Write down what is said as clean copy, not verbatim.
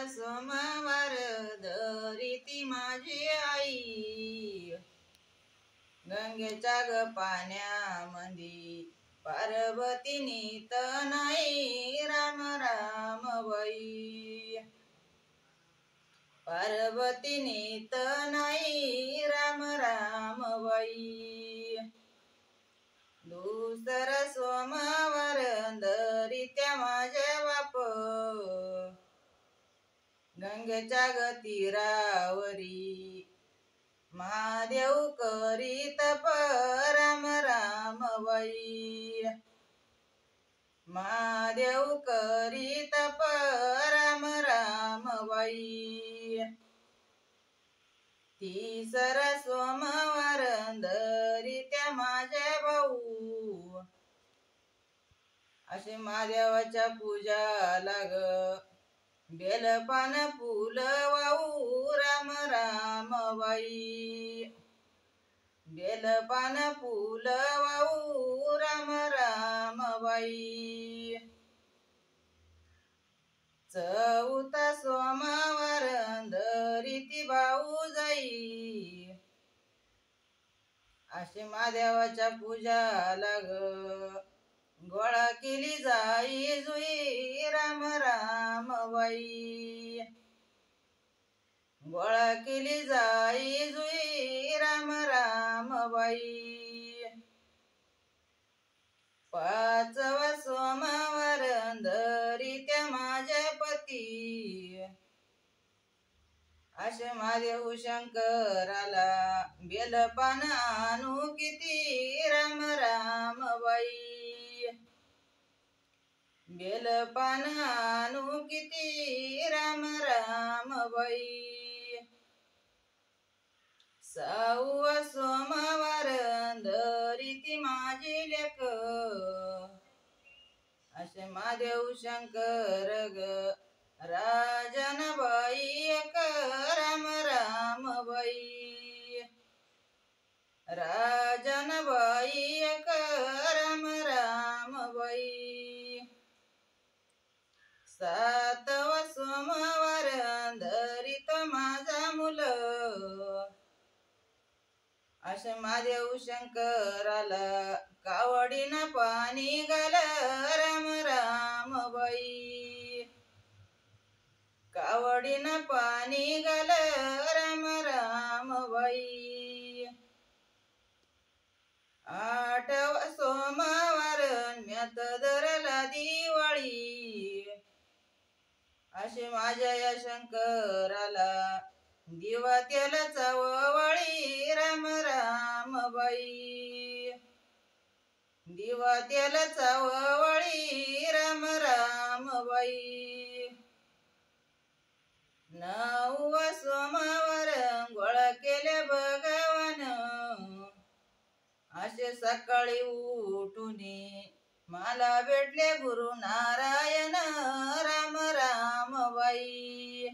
सोमवार धरिती माझी आई, गंगेच्या ग पाण्यामंदी पार्वतीनी तनई, राम राम बाई. पार्वतीनी तनई, राम राम बाई. दुसरा सोमवार धरित्या माझ्या बाप, गंगेच्या ग तीरावरी महादेव करी तप, राम राम बाई. महादेव करी तप, राम राम बाई. तिसरा सोमवार धरित्या माझ्या भाऊ, असे महादेवाच्या पूजाला ग बेलपान फुल वाहू, राम राम बाई. बेलपान फुल वाहू, राम राम बाई. चौथा सोमवार धरिती भाऊजाई, असे महादेवाच्या पूजाला ग गोळा केली जाई जुई, राम राम बाई. गोळा केली जाई जुई, राम राम बाई. पाचवा सोमवार धरित्या माझ्या पती, असे महादेव शंकराला बेलपान आणू किती, राम राम बाई. बेलपान आणू किती, राम राम बाई. सहावा सोमवार धरिती माझी लेक, असे महादेव शंकर ग राजन बाई एक, राम राम बाई. राजन बाई एक, राम राम बाई. सातवा सोमवार धरित माझा मुल, असे महादेव शंकराला कावडीन पाणी घाल, राम राम बाई. कावडीन पाणी घाल, राम राम बाई. आठवा सोमवार म्यात धरला दिवाळी, असे माझ्या या शंकराला दिवा तेलाचा ओवाळी, राम राम बाई. दिवा तेलाचा ओवाळी, राम राम बाई. नववा सोमवार गोळा केले भगवान, असे सकाळी उठूनी मला भेटले गुरु नारायण, राम राम बाई.